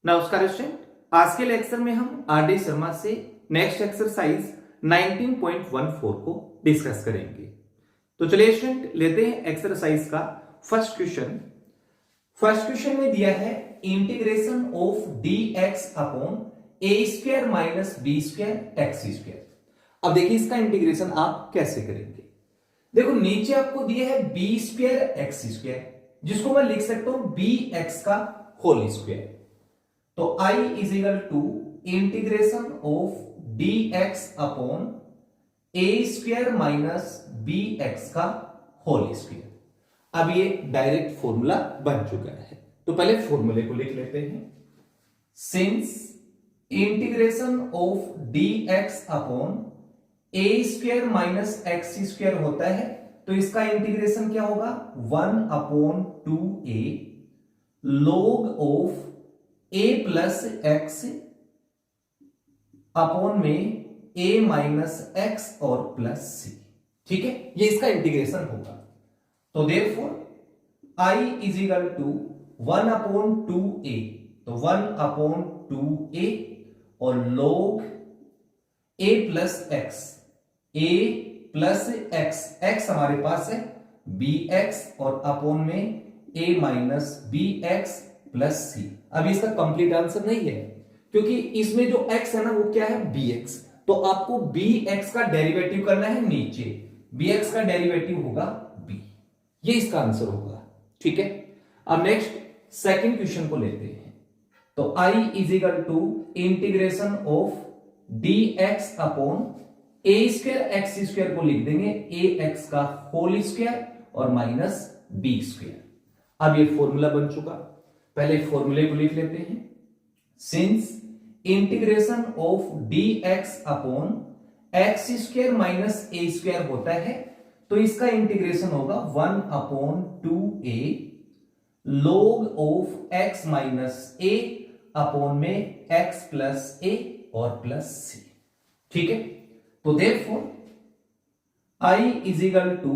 नमस्कार स्टूडेंट, आज के लेक्चर में हम आर.डी. शर्मा से नेक्स्ट एक्सरसाइज 19.14 को डिस्कस करेंगे। तो चलिए स्टूडेंट लेते हैं एक्सरसाइज का फर्स्ट क्वेश्चन। फर्स्ट क्वेश्चन में दिया है integration of dx upon a square minus B square x square. अब देखिए इसका इंटीग्रेशन आप कैसे करेंगे। देखो नीचे आपको दिया है बी स्क्वायर एक्स स्क्वायर, जिसको मैं लिख सकता हूं बी एक्स का होल स्क्वायर। तो I is equal to integration of D x upon A square minus B x का होल स्क्वायर। अब ये डायरेक्ट फॉर्मूला बन चुका है, तो पहले फॉर्मूले को लिख लेते हैं। Since integration of D x upon A square minus x square होता है, तो इसका इंटीग्रेशन क्या होगा 1 upon 2a log of a plus x upon में a माइनस एक्स और प्लस सी। ठीक है, ये इसका इंटीग्रेशन होगा। तो therefore I is equal to 1 upon 2a, तो 1 अपॉन 2a और log a plus x, a plus x, x हमारे पास है bx और अपॉन में a माइनस bx प्लस सी। अब इसका कंप्लीट आंसर नहीं है, क्योंकि इसमें जो x है ना वो क्या है bx, तो आपको bx का डेरिवेटिव करना है नीचे, bx का डेरिवेटिव होगा b, ये इसका आंसर होगा। ठीक है, अब नेक्स्ट सेकंड क्वेश्चन को लेते हैं। तो I is equal to integration of dx upon a square x square को लिख देंगे ax का होल स्क्वायर और माइनस b स्क्वायर। अब ये फॉर्मूला बन चुका, पहले फॉर्मूले को लिख लेते हैं। Since integration of dx upon x square minus a square होता है, तो इसका इंटीग्रेशन होगा 1 upon 2a log of x minus a upon में x प्लस a और प्लस c। ठीक है, तो therefore I is equal to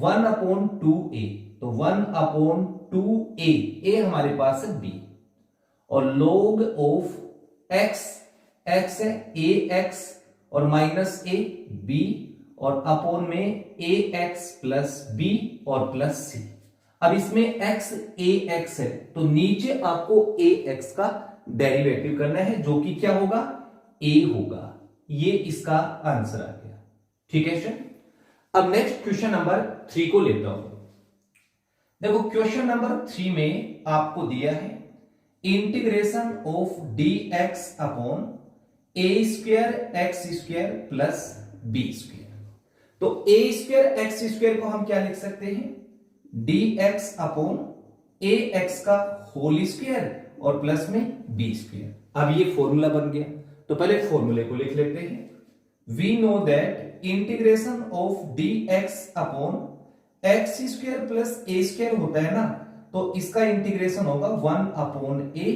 1 upon 2a, तो 1 अपॉन 2a, a हमारे पास है b, और log ऑफ x, x है ax और माइनस a b और अपॉन में ax प्लस b और प्लस c। अब इसमें x ax है, तो नीचे आपको ax का डेरिवेटिव करना है, जो कि क्या होगा a होगा। ये इसका आंसर आ गया। ठीक है सर, अब नेक्स्ट क्वेश्चन नंबर 3 को लेता हूं। देखो क्वेश्चन नंबर 3 में आपको दिया है integration of dx upon A square x square plus b square. तो ए स्क्वायर एक्स स्क्वायर को हम क्या लिख सकते हैं dx अपॉन ए एक्स का होल स्क्वायर और प्लस में बी स्क्वायर। अब ये फॉर्मूला बन गया, तो पहले फॉर्मूले को लिख लेते हैं। We know that integration of dx upon x square plus a square होता है ना, तो इसका इंटीग्रेशन होगा 1 upon a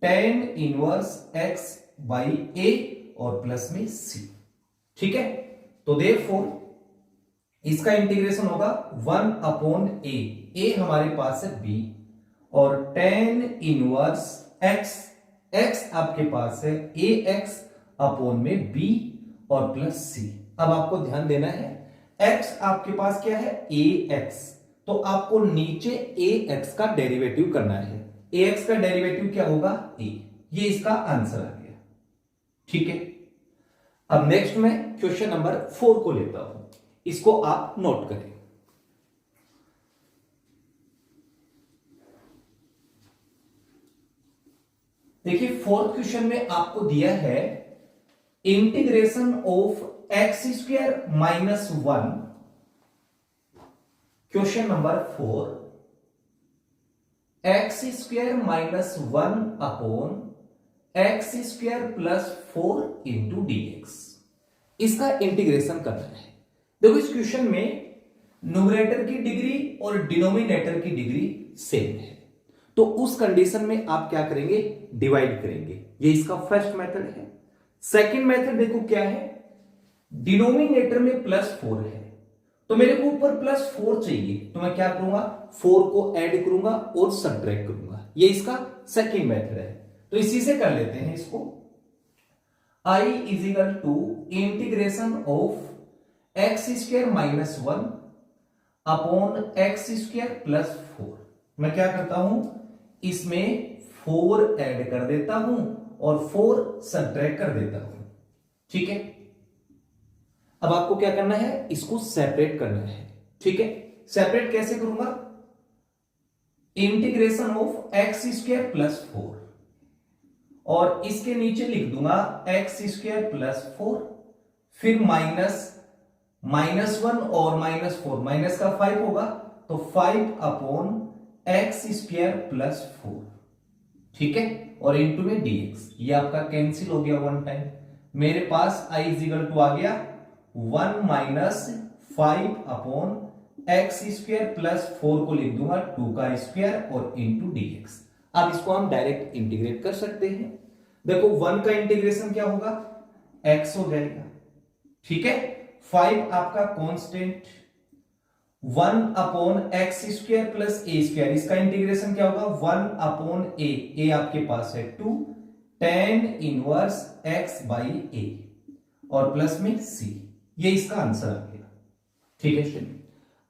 tan inverse x by a और प्लस में c। ठीक है, तो देयरफॉर इसका इंटीग्रेशन होगा 1 अपॉन a हमारे पास है b और tan इनवर्स x, x आपके पास है ax अपॉन में b और प्लस c। अब आपको ध्यान देना है x आपके पास क्या है ax, तो आपको नीचे ax का डेरिवेटिव करना है। ax का डेरिवेटिव क्या होगा a, ये इसका आंसर आ गया। ठीक है, अब नेक्स्ट मैं क्वेश्चन नंबर 4 को लेता हूं, इसको आप नोट करें। देखिए फोर्थ क्वेश्चन में आपको दिया है integration of x square minus 1। Question number 4, x square minus 1 upon x square plus 4 into dx, इसका इंटीग्रेशन करना है। देखो इस क्वेश्चन में न्यूमरेटर की डिग्री और डिनोमिनेटर की डिग्री सेम है, तो उस कंडीशन में आप क्या करेंगे डिवाइड करेंगे। ये इसका फर्स्ट मेथड है। सेकंड मेथड देखो क्या है, डिनोमिनेटर में प्लस 4 है, तो मेरे को ऊपर प्लस 4 चाहिए, तो मैं क्या करूंगा 4 को ऐड करूंगा और सब्ट्रैक्ट करूंगा। ये इसका सेकंड मेथड है। तो तो इसी से कर लेते हैं इसको। I is equal to integration of x square minus 1 upon x square plus 4। मैं क्या करता हूं, इसमें 4 ऐड कर देता हूं और 4 सब्ट्रैक्ट कर देता हूं। ठीक है, अब आपको क्या करना है, इसको सेपरेट करना है। ठीक है, सेपरेट कैसे करूंगा, integration of x square plus 4 और इसके नीचे लिख दूंगा एक्स स्क्वायर प्लस 4, फिर -1 और -4, माइनस का 5 होगा तो 5 अपॉन एक्स स्क्वायर प्लस 4। ठीक है, और इंटू में dx, ये आपका कैंसिल हो गया वन टाइम। मेरे पास i इज इक्वल टू आ गया 1 minus 5 upon x square plus 4 को लिख दूंगा 2 का स्क्वायर और इंटू dx। अब इसको हम डायरेक्ट इंटीग्रेट कर सकते हैं। देखो 1 का इंटीग्रेशन क्या होगा, x हो जाएगा। ठीक है, 5 आपका constant, 1 upon x square plus a square, इसका इंटीग्रेशन क्या होगा 1 अपॉन ए आपके पास है 2 tan इनवर्स x बाई ए और प्लस में c, ये इसका आंसर आ गया। ठीक है,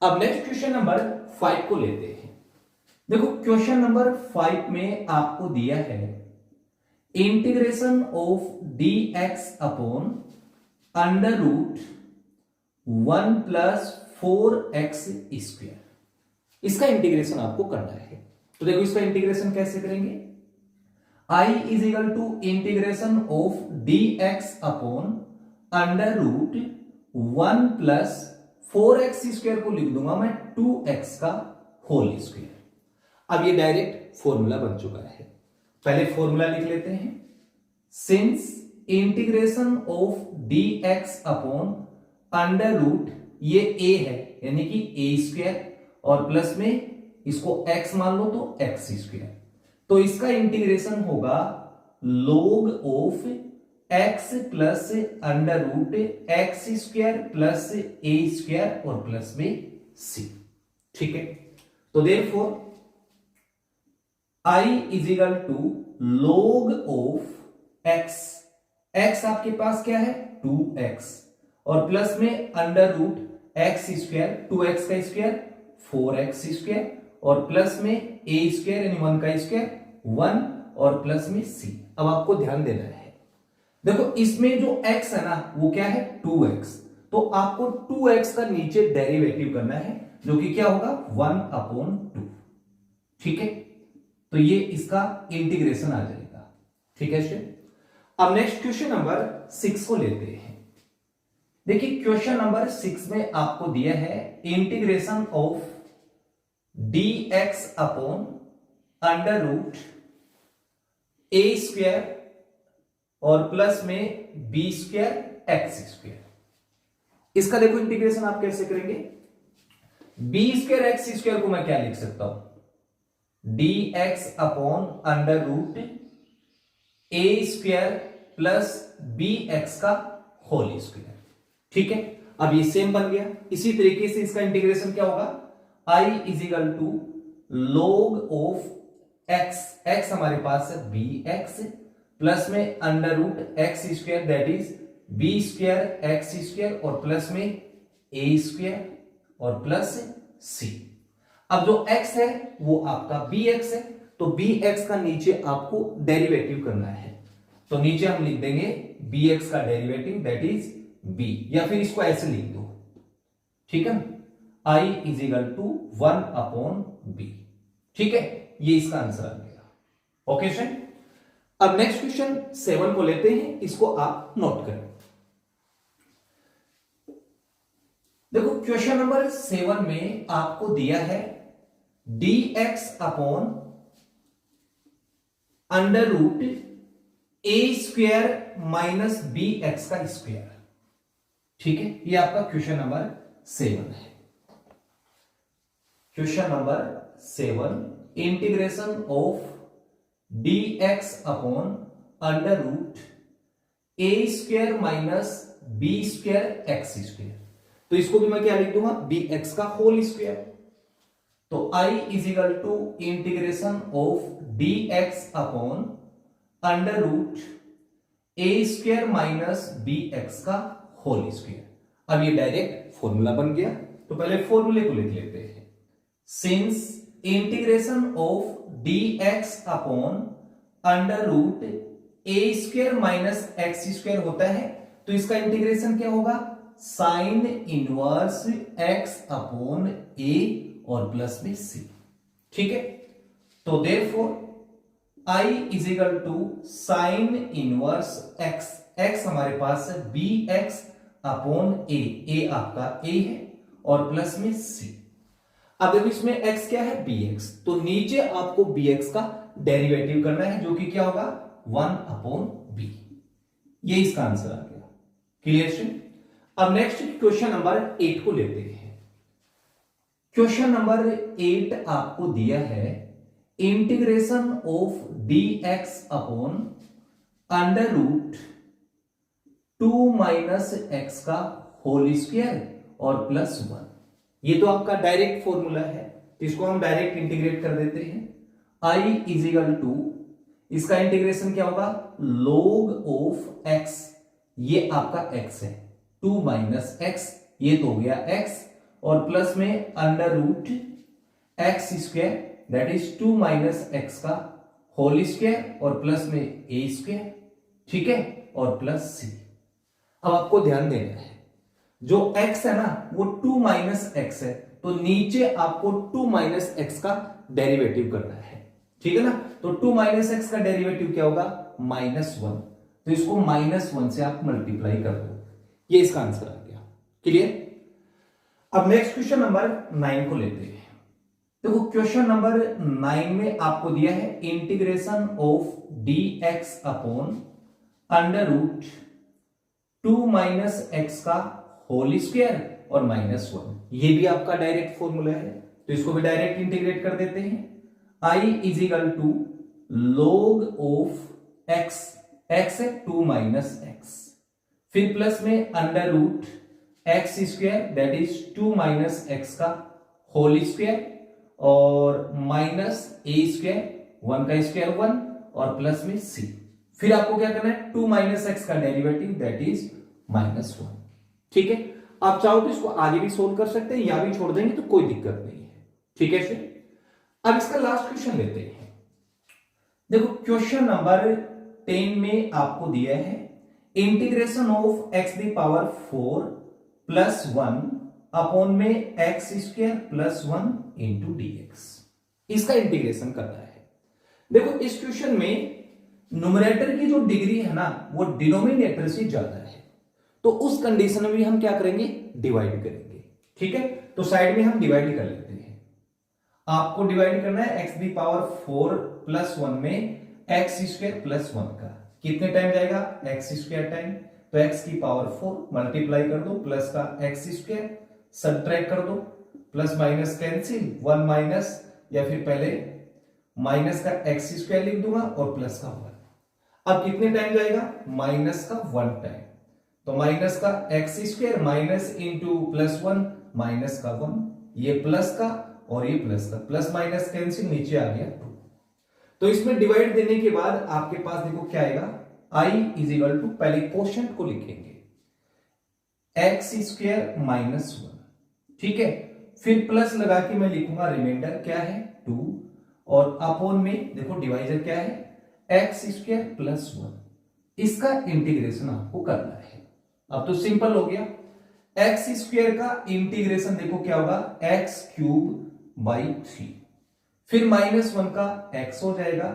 अब नेक्स्ट क्वेश्चन नंबर 5 को लेते हैं। देखो क्वेश्चन नंबर 5 में आपको दिया है integration of dx upon under root 1 plus 4x square, इसका इंटीग्रेशन आपको करना है। तो देखो इसका इंटीग्रेशन कैसे करेंगे, I is equal to integration of dx upon under root 1 plus 4x square को लिख दूंगा मैं 2x का होल स्क्वायर। अब ये डायरेक्ट फॉर्मूला बन चुका है, पहले फॉर्मूला लिख लेते हैं। Since integration of dx upon under root, ये a है यानी कि a स्क्वायर और प्लस में इसको x मान लो तो x स्क्वायर, तो इसका इंटीग्रेशन होगा log of x plus under root x square plus a square और प्लस में c। ठीक है, तो therefore I is equal to log of x आपके पास क्या है 2x और प्लस में under root x square 2x का स्क्वायर 4x स्क्वायर और प्लस में a स्क्वायर यानी 1 का स्क्वायर 1 और प्लस में c। अब आपको ध्यान देना है, देखो इसमें जो x है ना वो क्या है 2x, तो आपको 2x का नीचे डेरिवेटिव करना है जो कि क्या होगा 1 अपॉन 2। ठीक है, तो ये इसका इंटीग्रेशन आ जाएगा। ठीक है स्टूडेंट, अब नेक्स्ट क्वेश्चन नंबर 6 को लेते हैं। देखिए क्वेश्चन नंबर 6 में आपको दिया है integration of dx upon under root a square और प्लस में b स्क्वायर एक्स स्क्वायर। इसका देखो इंटीग्रेशन आप कैसे करेंगे, b स्क्वायर एक्स स्क्वायर को मैं क्या लिख सकता हूं dx upon under root a square plus bx का होल स्क्वायर। ठीक है, अब ये सेम बन गया। इसी तरीके से इसका इंटीग्रेशन क्या होगा, I is equal to log of x हमारे पास है bx प्लस में under root x square that is b square x square और प्लस में a स्क्वायर और प्लस c। अब जो x है वो आपका bx है, तो bx का नीचे आपको डेरिवेटिव करना है, तो नीचे हम लिख देंगे bx का डेरिवेटिव दैट इज b, या फिर इसको ऐसे लिख दो। ठीक है, I is equal to 1 upon b। ठीक है, ये इसका आंसर आ गया। ओके स्टूडेंट, अब नेक्स्ट क्वेश्चन 7 को लेते हैं, इसको आप नोट करें। देखो क्वेश्चन नंबर 7 में आपको दिया है dx upon under root a square minus B x का स्क्वायर। ठीक है, ये आपका क्वेश्चन नंबर 7 है। Question number 7 integration of dx upon under root a square minus B square x square, तो इसको भी मैं क्या लिख दूंगा bx का होल स्क्वायर। तो I is equal to integration of dx upon under root a square minus B x का होल स्क्वायर। अब ये डायरेक्ट फॉर्मूला बन गया, तो पहले फॉर्मूले को लिख लेते हैं। Since integration of D x upon under root a square minus x square होता है, तो इसका इंटीग्रेशन क्या होगा, sine inverse x upon a और प्लस में सी। ठीक है, तो therefore I is equal to sine inverse x, x हमारे पास है बी एक्स अपॉन ए आपका ए है और प्लस में सी। अब देखो इसमें x क्या है, bx, तो नीचे आपको bx का डेरिवेटिव करना है जो कि क्या होगा 1 अपॉन b। ये इसका आंसर आ गया। Clear student? अब नेक्स्ट क्वेश्चन नंबर 8 को लेते हैं। क्वेश्चन नंबर 8 आपको दिया है integration of dx upon under root 2 minus x का होल स्क्वायर और प्लस 1। ये तो आपका डायरेक्ट फॉर्मूला है, तो इसको हम डायरेक्ट इंटीग्रेट कर देते हैं। i इज इक्वल टू, इसका इंटीग्रेशन क्या होगा, log ऑफ x, ये आपका x है, 2 माइनस एक्स, ये तो हो गया x, और प्लस में under root x square that is 2 minus x का होल स्क्वायर और प्लस में ए स्क्वायर। ठीक है, और प्लस सी। अब आपको ध्यान देना है, जो x है ना वो 2 माइनस एक्स है, तो नीचे आपको 2 माइनस एक्स का डेरिवेटिव करना है। ठीक है ना, तो 2 माइनस एक्स का डेरिवेटिव क्या होगा, -1, तो इसको -1 से आप मल्टीप्लाई कर दो, ये इसका आंसर आ गया। क्लियर? अब नेक्स्ट क्वेश्चन नंबर 9 को लेते हैं। देखो क्वेश्चन नंबर 9 में आपको दिया है integration of dx upon under root 2 minus x का होल स्क्वायर और -1। ये भी आपका डायरेक्ट फॉर्मूला है, तो इसको भी डायरेक्ट इंटीग्रेट कर देते हैं। i is equal to log of x, x है 2 माइनस एक्स, फिर प्लस में under root x square that is 2 minus x का होल स्क्वायर और माइनस ए स्क्वायर, 1 का स्क्वायर 1 और प्लस में c। फिर आपको क्या करना है, 2 माइनस एक्स का डेरिवेटिव दैट इज -1। ठीक है, आप चाहो तो इसको आगे भी सोल्व कर सकते हैं या भी छोड़ देंगे तो कोई दिक्कत नहीं है। ठीक है फिर, अब इसका लास्ट क्वेश्चन लेते हैं। देखो क्वेश्चन नंबर 10 में आपको दिया है integration of x the power 4 plus 1 upon में x square plus 1 into dx। इसका इंटीग्रेशन करना है। देखो इस क्वेश्चन में न्यूमरेटर की जो डिग्री है ना वो डिनोमिनेटर से ज्यादा है, तो उस कंडीशन में भी हम क्या करेंगे, डिवाइड करेंगे। ठीक है, तो साइड में हम डिवाइड कर लेते हैं। आपको डिवाइड करना है x दी पावर 4 प्लस 1 में एक्स स्क्वायर प्लस 1 का, कितने टाइम जाएगा, एक्स स्क्वायर टाइम, तो x की पावर 4 मल्टीप्लाई कर दो प्लस का एक्स स्क्वायर, सब्ट्रैक्ट कर दो, प्लस माइनस कैंसिल, 1 माइनस, या फिर पहले माइनस का एक्स स्क्वायर लिख दूंगा और प्लस का 1। अब कितने टाइम जाएगा, माइनस का 1 टाइम, तो माइनस का x square minus into plus 1 minus का 1, ये प्लस का और ये प्लस का, प्लस माइनस कैंसिल, नीचे आ गया 2। तो इसमें डिवाइड देने के बाद आपके पास देखो क्या आएगा, i इज इक्वल टू, पहले क्वोशंट को लिखेंगे एक्स स्क्वायर माइनस 1। ठीक है, फिर प्लस लगा के मैं लिखूंगा रिमाइंडर क्या है 2, और अपॉन में देखो डिवाइजर क्या है एक्स स्क्वायर प्लस 1। इसका इंटीग्रेशन आपको करना है। अब तो सिंपल हो गया, एक्स स्क्वायर का इंटीग्रेशन देखो क्या होगा, एक्स क्यूब बाई 3, फिर -1 का x हो जाएगा,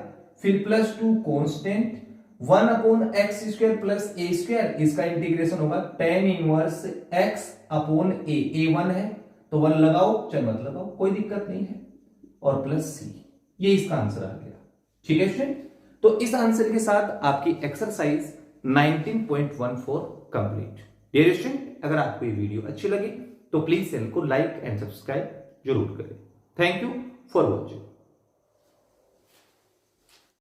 फिर plus 2 constant 1 upon x square plus a square, इसका इंटीग्रेशन होगा tan inverse x upon a 1 है तो 1 लगाओ चाहे मत लगाओ कोई दिक्कत नहीं है, और प्लस c, ये इसका आंसर आ गया। ठीक है स्टूडेंट, तो इस आंसर के साथ आपकी एक्सरसाइज 19.14 कंप्लीट। डियर स्टूडेंट, अगर आपको ये वीडियो अच्छी लगी तो प्लीज चैनल को लाइक एंड सब्सक्राइब जरूर करें। Thank you for watching.